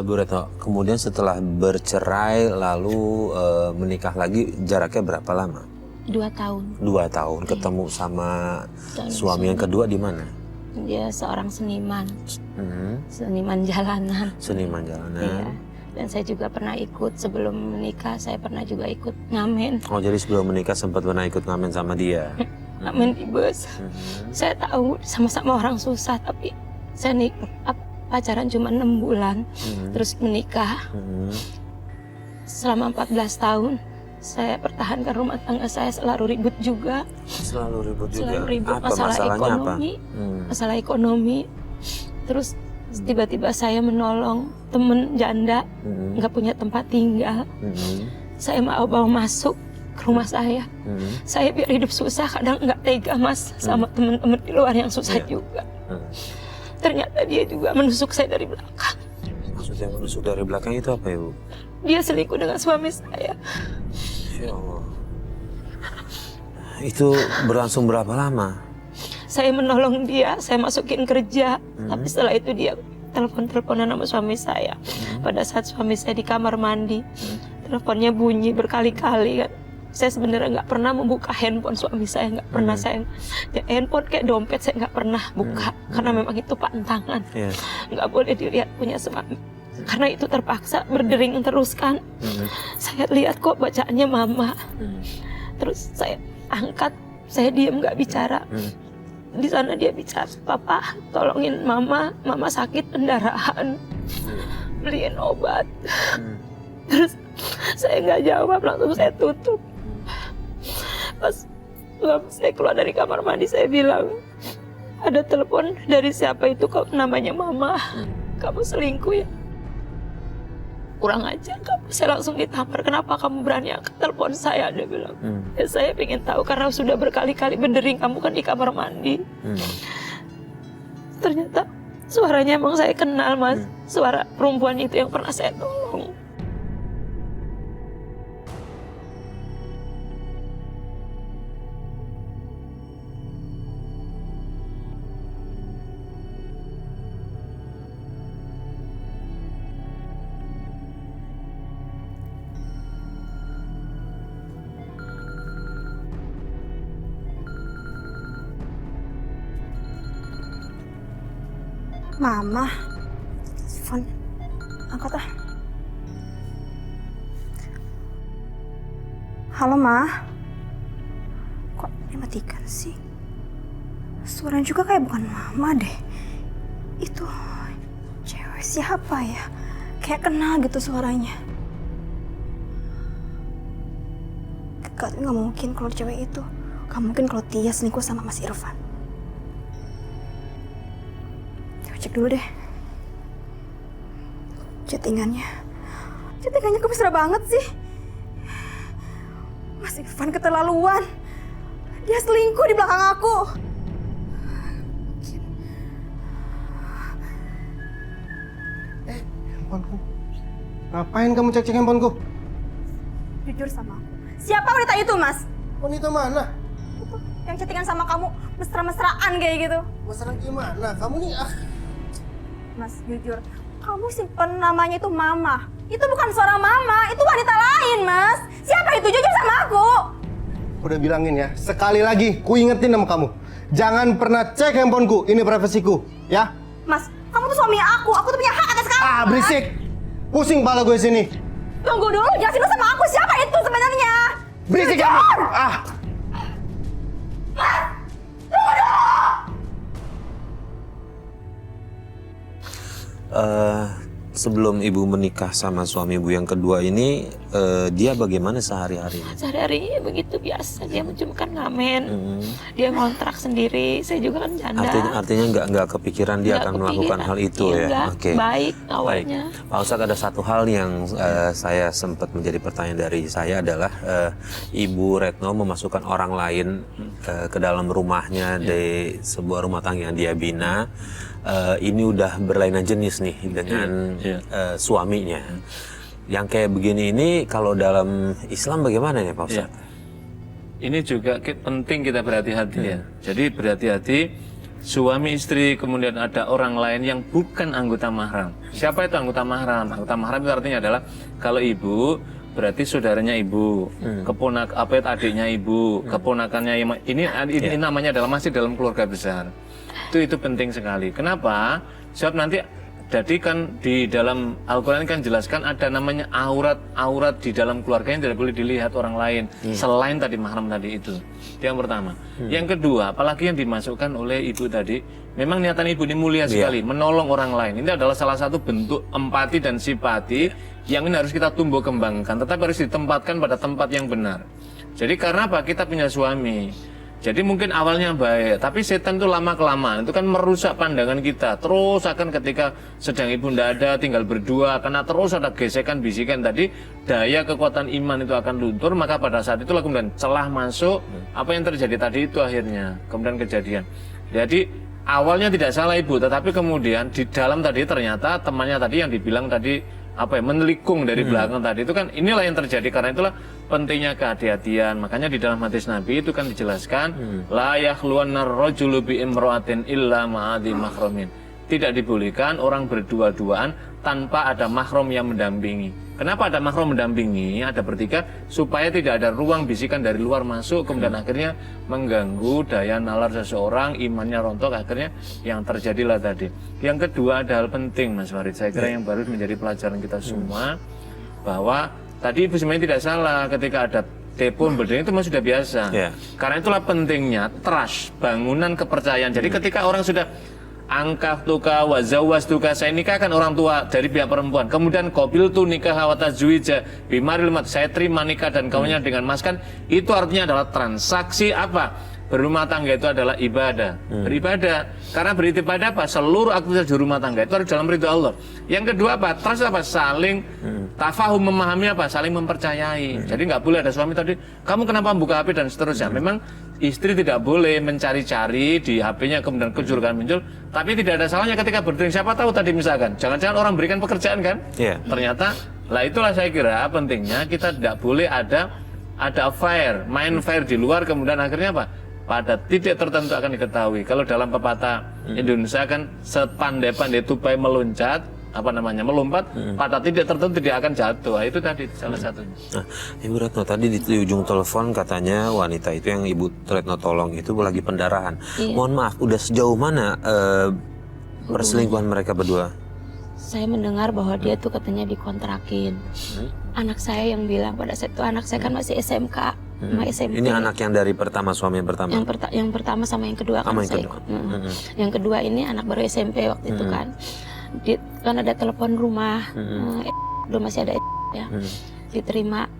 Bu Retno, kemudian setelah bercerai lalu menikah lagi, jaraknya berapa lama? 2 tahun. 2 tahun. Ketemu sama suami yang kedua di mana? Dia seorang seniman. Seniman jalanan. Seniman jalanan. Iya. Dan saya juga pernah ikut sebelum menikah, saya pernah juga ikut ngamen. Oh, jadi sebelum menikah sempat pernah ikut ngamen sama dia? Ngamen di bus. Saya tahu sama-sama orang susah, tapi saya pacaran cuma 6 bulan, terus menikah. Selama 14 tahun, saya pertahankan rumah tangga saya, selalu ribut juga. Selalu ribut juga? Selalu ribut, apa masalah ekonomi. Masalah ekonomi. Terus tiba-tiba saya menolong temen janda, nggak punya tempat tinggal. Saya mau bawa masuk ke rumah saya. Saya biar hidup susah, kadang nggak tega Mas, sama temen-temen di luar yang susah juga. Ternyata dia juga menusuk saya dari belakang. Maksudnya menusuk dari belakang itu apa, Ibu? Dia selingkuh dengan suami saya. Ya Allah. Itu berlangsung berapa lama? Saya menolong dia, saya masukin kerja. Tapi setelah itu dia telepon-teleponan sama suami saya. Pada saat suami saya di kamar mandi, teleponnya bunyi berkali-kali kan. Saya sebenarnya nggak pernah membuka handphone suami saya, nggak pernah saya handphone kayak dompet saya nggak pernah buka karena memang itu pantangan, nggak boleh dilihat punya suami. Karena itu terpaksa berdering terus kan. Saya lihat kok bacaannya mama, terus saya angkat, saya diam nggak bicara. Di sana dia bicara, papa tolongin mama sakit pendarahan, beliin obat. Terus saya nggak jawab, langsung saya tutup. Pas saya keluar dari kamar mandi, saya bilang, ada telepon dari siapa itu, kok namanya mama. Kamu selingkuh ya? Kurang ajar kamu. Saya langsung ditampar, kenapa kamu berani angkat telepon saya? Dia bilang, ya saya pengen tahu karena sudah berkali-kali berdering kamu kan di kamar mandi. Ternyata suaranya emang saya kenal Mas, suara perempuan itu yang pernah saya tolong. Mama, telepon, angkat ah. Halo Ma, kok dimatikan sih? Suaranya juga kayak bukan Mama deh. Itu cewek siapa ya? Kayak kenal gitu suaranya. Gak mungkin kalau cewek itu. Gak mungkin kalau Tia selingkuh sama Mas Irfan. Cek dulu deh chattingannya kok mesra banget sih. Mas Irfan keterlaluan, dia selingkuh di belakang aku. Handphoneku, ngapain kamu cek handphoneku? Jujur sama aku, siapa wanita itu Mas? Wanita mana? Itu yang chattingan sama kamu mesra-mesraan kayak gitu. Mesra gimana? Kamu nih Mas, jujur, kamu simpen namanya itu Mama. Itu bukan suara Mama, itu wanita lain, Mas. Siapa itu? Jujur sama aku. Udah bilangin ya, sekali lagi ku ingetin sama kamu. Jangan pernah cek handphoneku, ini privasiku, ya? Mas, kamu tuh suami aku tuh punya hak atas kamu. Berisik! Pusing kepala gue sini. Tunggu dulu, jelasin dulu sama aku, siapa itu sebenarnya? Berisik jujur! kamu! Mas, tunggu dulu! Sebelum Ibu menikah sama suami Ibu yang kedua ini, dia bagaimana sehari-harinya? Sehari-harinya begitu biasa, dia cuma kan ngamen, dia ngontrak sendiri, saya juga kan janda. Artinya nggak kepikiran dia akan melakukan hal itu ya? Oke. Baik awalnya. Baik. Pak Ustadz, ada satu hal yang saya sempat menjadi pertanyaan dari saya adalah Ibu Retno memasukkan orang lain ke dalam rumahnya di sebuah rumah tangga yang dia bina. Ini udah berlainan jenis nih dengan suaminya. Yang kayak begini ini kalau dalam Islam bagaimana ya Pak Ustadz? Ini juga penting kita berhati-hati ya. Jadi berhati-hati suami istri, kemudian ada orang lain yang bukan anggota mahram. Siapa itu anggota mahram? Anggota mahram itu artinya adalah kalau ibu berarti saudaranya ibu, adiknya ibu, keponakannya ini namanya adalah masih dalam keluarga besar. Itu penting sekali. Kenapa? Sebab nanti jadi kan di dalam Al-Quran kan jelaskan ada namanya aurat di dalam keluarga yang tidak boleh dilihat orang lain selain tadi mahram tadi itu. Yang pertama. Yang kedua, apalagi yang dimasukkan oleh ibu tadi, memang niatan ibu ini mulia sekali, menolong orang lain. Ini adalah salah satu bentuk empati dan simpati yang ini harus kita tumbuh kembangkan, tetapi harus ditempatkan pada tempat yang benar. Jadi karena apa? Kita punya suami. Jadi mungkin awalnya baik, tapi setan itu lama-kelamaan itu kan merusak pandangan kita. Terus akan ketika sedang ibu tidak ada, tinggal berdua, karena terus ada gesekan, bisikan tadi, daya kekuatan iman itu akan luntur, maka pada saat itulah kemudian celah masuk, apa yang terjadi tadi itu akhirnya, kemudian kejadian. Jadi awalnya tidak salah ibu, tetapi kemudian di dalam tadi ternyata temannya tadi yang dibilang tadi, menelikung dari belakang tadi itu kan inilah yang terjadi. Karena itulah pentingnya kehati-hatian. Makanya di dalam hadis Nabi itu kan dijelaskan la yakhluwannar rajulu bi imra'atin illa ma'adhi mahramin. Tidak dibolehkan orang berdua-duaan tanpa ada mahram yang mendampingi. Kenapa ada mahram mendampingi? Ada bertiga supaya tidak ada ruang bisikan dari luar masuk kemudian akhirnya mengganggu daya nalar seseorang, imannya rontok, akhirnya yang terjadilah tadi. Yang kedua ada hal penting Mas Farid, saya kira yang baru menjadi pelajaran kita semua, bahwa tadi ibu sebenarnya tidak salah ketika ada telepon berdering itu memang sudah biasa. Karena itulah pentingnya trust, bangunan kepercayaan. Jadi ketika orang sudah angkaf tuka wazawwas tuka, saya nikahkan orang tua dari pihak perempuan, kemudian qabil tu nikah wa tazwija bimaril mat, saya terima nikah dan kawinnya dengan mas, kan itu artinya adalah transaksi apa? Berumah tangga itu adalah ibadah, beribadah. Karena beribadah apa? Seluruh aktivitas di rumah tangga itu harus dalam ridho Allah. Yang kedua apa? Trust apa? Saling tafahum, memahami apa? Saling mempercayai. Jadi nggak boleh ada suami tadi, kamu kenapa buka HP dan seterusnya. Memang istri tidak boleh mencari-cari di HP-nya kemudian kecurigaan muncul. Tapi tidak ada salahnya ketika berdering. Siapa tahu tadi misalkan, jangan-jangan orang berikan pekerjaan kan? Ternyata, lah itulah saya kira pentingnya kita tidak boleh ada affair, main fair di luar kemudian akhirnya apa? Pada titik tertentu akan diketahui. Kalau dalam pepatah Indonesia kan sepandai-pandai tupai melompat, pada titik tertentu dia akan jatuh. Itu tadi salah satunya. Nah, Ibu Retno tadi di ujung telepon katanya wanita itu yang Ibu Retno tolong itu lagi pendarahan. Mohon maaf, udah sejauh mana perselingkuhan mereka berdua? Saya mendengar bahwa dia tuh katanya dikontrakin. Anak saya yang bilang pada saat itu, anak saya kan masih SMK. SMP. Ini anak yang dari suami yang pertama? Yang pertama sama yang kedua kan saya ikut. Yang kedua ini anak baru SMP waktu itu kan. Kan ada telepon rumah, belum masih ada ya. Diterima,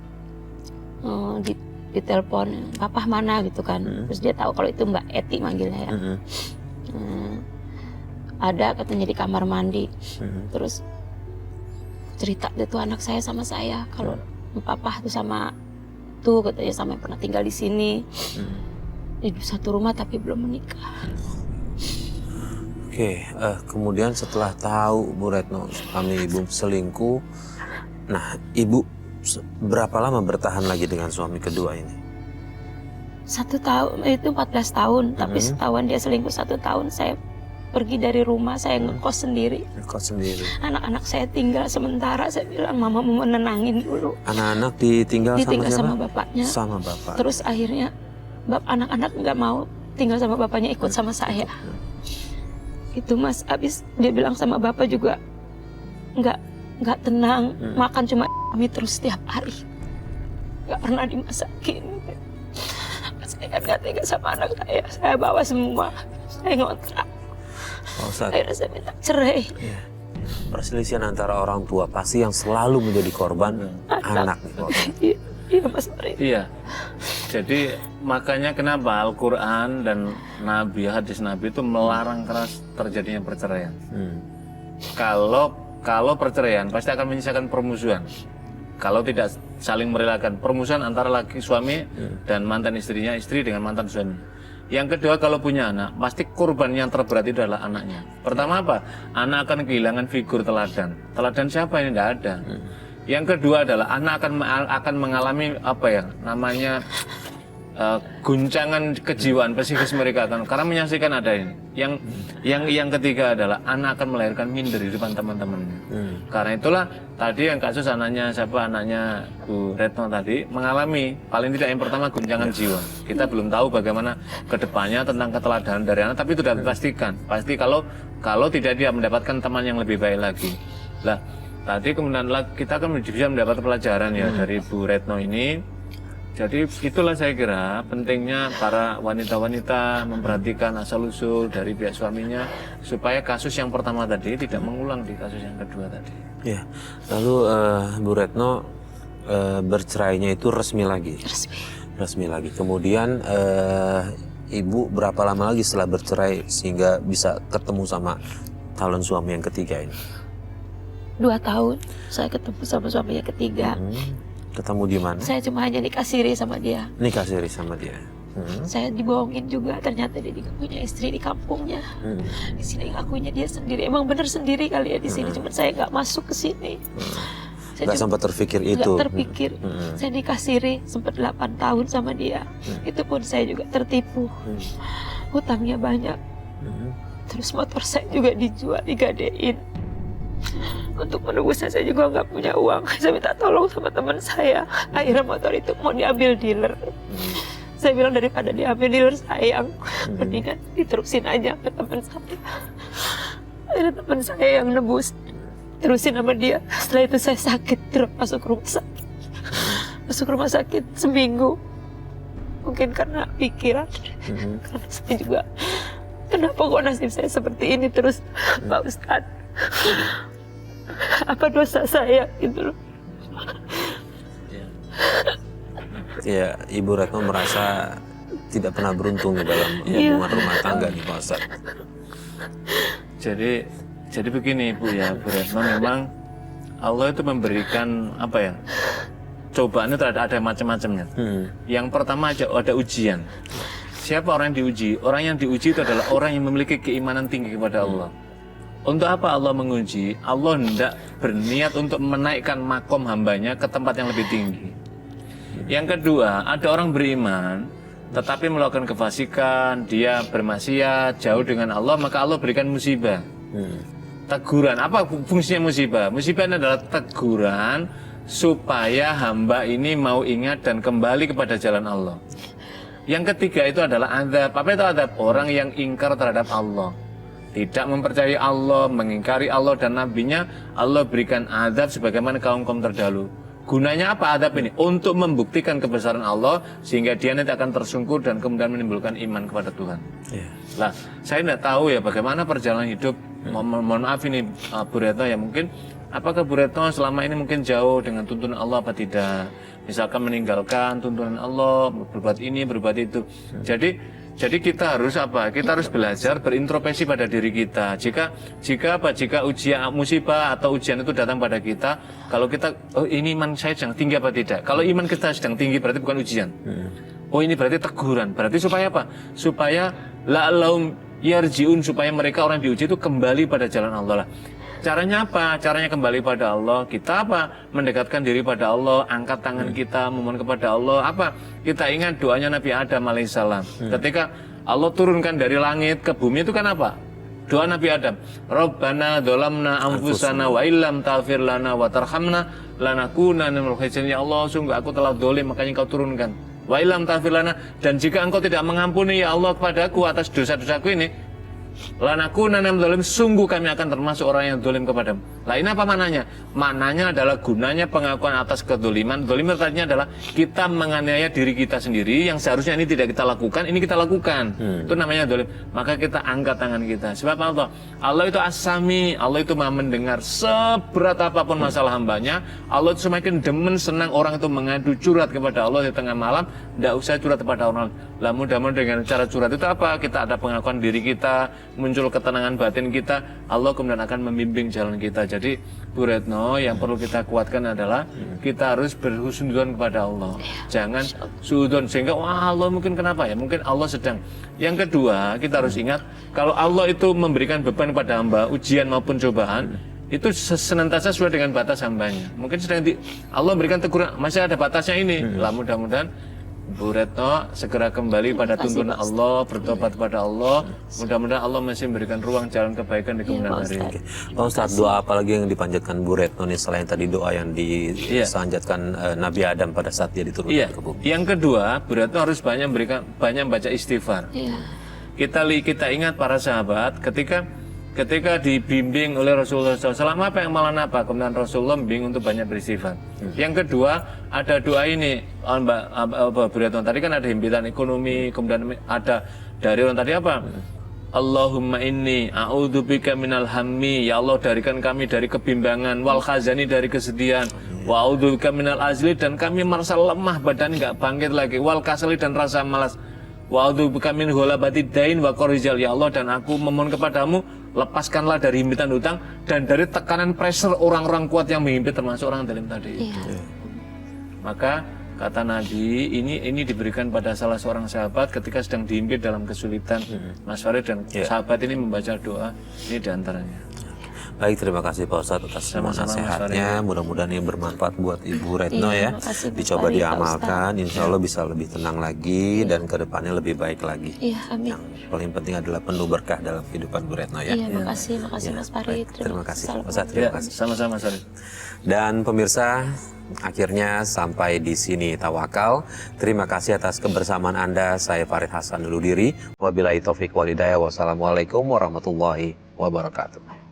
di telepon, papa mana gitu kan. Terus dia tahu kalau itu Mbak Eti manggilnya ya. Ada katanya di kamar mandi. Terus cerita itu anak saya sama saya kalau papa tuh sama tuh katanya sama yang pernah tinggal di sini, di satu rumah tapi belum menikah. Oke, kemudian setelah tahu Bu Retno suami Ibu selingkuh, nah Ibu berapa lama bertahan lagi dengan suami kedua ini? 1 tahun, itu 14 tahun, tapi setahun dia selingkuh 1 tahun saya pergi dari rumah, saya ngekos sendiri. Ngekos sendiri. Anak-anak saya tinggal sementara, saya bilang mama mau menenangin dulu. Anak-anak ditinggal sama bapaknya. Sama bapak. Terus akhirnya anak-anak nggak mau tinggal sama bapaknya, ikut sama saya. Itu Mas, abis dia bilang sama bapak juga nggak tenang, makan cuma mie terus setiap hari, nggak pernah dimasakin. Saya kan nggak tega sama anak saya bawa semua, saya ngontrak. Akhirnya saya minta cerai. Perselisihan antara orang tua pasti yang selalu menjadi korban anak. Iya Mas Farid. Iya. Jadi makanya kenapa Al-Quran dan hadis Nabi itu melarang keras terjadinya perceraian. Kalau perceraian pasti akan menyisakan permusuhan. Kalau tidak saling merelakan, permusuhan antara laki suami dan mantan istrinya, istri dengan mantan suami. Yang kedua, kalau punya anak, pasti korban yang terberat itu adalah anaknya. Pertama apa? Anak akan kehilangan figur teladan. Teladan siapa? Ini tidak ada. Yang kedua adalah anak akan mengalami guncangan kejiwaan psikis mereka kan, karena menyaksikan ada ini. Yang ketiga adalah anak akan melahirkan minder di depan teman-temannya. Karena itulah tadi yang kasus anaknya Bu Retno tadi mengalami paling tidak yang pertama guncangan jiwa. Kita belum tahu bagaimana kedepannya tentang keteladanan dari anak, tapi itu sudah dipastikan. Pasti kalau tidak dia mendapatkan teman yang lebih baik lagi. Lah tadi kemudian kita akan bisa mendapat pelajaran ya dari Bu Retno ini. Jadi itulah saya kira pentingnya para wanita-wanita memperhatikan asal-usul dari pihak suaminya supaya kasus yang pertama tadi tidak mengulang di kasus yang kedua tadi. Ya, lalu Bu Retno bercerainya itu resmi lagi. Resmi lagi. Kemudian Ibu berapa lama lagi setelah bercerai sehingga bisa ketemu sama calon suami yang ketiga ini? 2 tahun saya ketemu sama suami yang ketiga. Ketemu di mana? Saya cuma hanya nikah siri sama dia. Nikah siri sama dia. Saya dibohongin juga, ternyata dia punya istri di kampungnya. Di sini ngakunya dia sendiri. Emang bener sendiri kali ya di sini, cuma saya nggak masuk ke sini. Gak sempat terpikir itu. Nggak terpikir. Saya nikah siri sempat 8 tahun sama dia. Itu pun saya juga tertipu. Hutangnya banyak. Terus motor saya juga dijual, digadein. Untuk menebusnya saya juga nggak punya uang. Saya minta tolong sama teman saya. Akhirnya motor itu mau diambil dealer. Saya bilang daripada diambil dealer sayang, mendingan diterusin aja ke teman saya. Akhirnya teman saya yang nebus, terusin sama dia. Setelah itu saya sakit, masuk rumah sakit. Masuk rumah sakit seminggu. Mungkin karena pikiran, karena saya juga kenapa kok nasib saya seperti ini terus, Pak Ustadz? Apa dosa saya gitu loh. Ya, Ibu Retno merasa tidak pernah beruntung dalam hubungan rumah tangga nih Pak Ustadz. Jadi begini Bu ya, Bu Retno, memang Allah itu memberikan apa ya, cobaan itu ada macam-macamnya. Yang pertama ada ujian. Siapa orang yang diuji? Orang yang diuji itu adalah orang yang memiliki keimanan tinggi kepada Allah. Untuk apa Allah menguji? Allah hendak berniat untuk menaikkan makom hambanya ke tempat yang lebih tinggi. Yang kedua, ada orang beriman tetapi melakukan kefasikan, dia bermaksiat, jauh dengan Allah, maka Allah berikan musibah. Teguran. Apa fungsinya musibah? Musibah adalah teguran supaya hamba ini mau ingat dan kembali kepada jalan Allah. Yang ketiga itu adalah azab. Apa itu azab? Orang yang ingkar terhadap Allah, tidak mempercayai Allah, mengingkari Allah dan nabinya, Allah berikan azab sebagaimana kaum-kaum terdahulu. Gunanya apa azab ini? Untuk membuktikan kebesaran Allah sehingga dia nanti akan tersungkur dan kemudian menimbulkan iman kepada Tuhan. Lah, saya tidak tahu ya bagaimana perjalanan hidup. Mohon maaf ini Bu Retno ya, mungkin apakah Bu Retno selama ini mungkin jauh dengan tuntunan Allah apa tidak? Misalkan meninggalkan tuntunan Allah, berbuat ini, berbuat itu. Jadi kita harus apa? Kita harus belajar berintrospeksi pada diri kita. Jika ujian musibah atau ujian itu datang pada kita, kalau kita ini iman saya sedang tinggi apa tidak? Kalau iman kita sedang tinggi berarti bukan ujian. Oh ini berarti teguran. Berarti supaya apa? Supaya la'allahum yarji'un, supaya mereka orang diuji itu kembali pada jalan Allah lah. Caranya apa? Caranya kembali pada Allah. Kita apa? Mendekatkan diri pada Allah, angkat tangan kita, memohon kepada Allah. Apa? Kita ingat doanya Nabi Adam alaihissalam. Ketika Allah turunkan dari langit ke bumi itu kan apa? Doa Nabi Adam. Rabbana dzalamna anfusana wa illam taghfir lana wa tarhamna lanakunanna minal khasirin. Ya Allah, sungguh aku telah zalim, makanya Engkau turunkan. Wa illam taghfir lana, dan jika Engkau tidak mengampuni ya Allah kepadaku atas dosa-dosaku ini, lanakunanna minal zalim, sungguh kami akan termasuk orang yang zalim kepadamu. Lah ini apa maknanya? Maknanya adalah gunanya pengakuan atas kedzaliman. Zalim artinya adalah kita menganiaya diri kita sendiri yang seharusnya ini tidak kita lakukan, ini kita lakukan. Itu namanya zalim. Maka kita angkat tangan kita. Sebab Allah itu as-sami, Allah itu Maha mendengar seberat apapun masalah hambanya. Allah itu semakin demen senang orang itu mengadu curhat kepada Allah di tengah malam, tidak usah curhat kepada orang. Lah mudah-mudahan dengan cara curhat itu apa? Kita ada pengakuan diri kita, muncul ketenangan batin kita, Allah kemudian akan membimbing jalan kita. Jadi Bu Retno, yang perlu kita kuatkan adalah kita harus berhusnudzon kepada Allah. Jangan suudzon sehingga wah Allah mungkin kenapa ya? Mungkin Allah sedang. Yang kedua, kita harus ingat kalau Allah itu memberikan beban pada hamba, ujian maupun cobaan, itu senantiasa sesuai dengan batas hambanya. Mungkin Allah memberikan teguran, masih ada batasnya ini. Lah mudah-mudahan Bu Retno segera kembali pada tuntunan Allah, bertobat pada Allah. Mudah-mudahan Allah masih memberikan ruang jalan kebaikan di kemudian hari. Oke. Pak Ustadz, doa apa lagi yang dipanjatkan Bu Retno nih selain tadi doa yang disanjatkan Nabi Adam pada saat dia diturunkan ke bumi? Yang kedua, Bu Retno harus banyak baca istighfar. Kita ingat para sahabat ketika dibimbing oleh Rasulullah SAW, apa yang malah apa? Kemudian Rasulullah membimbing untuk banyak beristighfar. Yang kedua, ada doa ini, Mbak Bu Retno, tadi kan ada himpitan ekonomi, kemudian ada dari orang tadi apa? Allahumma inni a'udzubika minal hammi, ya Allah darikan kami dari kebimbangan, wal khazani dari kesedihan, wa a'udzubika minal azli, dan kami merasa lemah badan nggak bangkit lagi, wal kasali, dan rasa malas, wa a'udzubika min ghalabatid dain wa qarizal, ya Allah dan aku memohon kepadamu lepaskanlah dari himpitan hutang dan dari tekanan pressure orang-orang kuat yang menghimpit termasuk orang dalam tadi. Maka kata Nabi, ini diberikan pada salah seorang sahabat ketika sedang dihimpit dalam kesulitan. Mas Farid dan sahabat ini membaca doa ini diantaranya. Baik, terima kasih Pak Ustadz atas semua nasihatnya. Mudah-mudahan ini bermanfaat buat Ibu Retno ya. Dicoba diamalkan, insya Allah bisa lebih tenang lagi dan kedepannya lebih baik lagi. Amin. Yang paling penting adalah penuh berkah dalam kehidupan Bu Retno ya. Makasih Mas Farid. Terima kasih Pak Ustadz, terima kasih. Sama-sama Mas Farid. Dan pemirsa, akhirnya sampai di sini Tawakal. Terima kasih atas kebersamaan Anda. Saya Farid Hasan dulu diri. Wabillahi taufiq wal hidayah. Wassalamualaikum warahmatullahi wabarakatuh.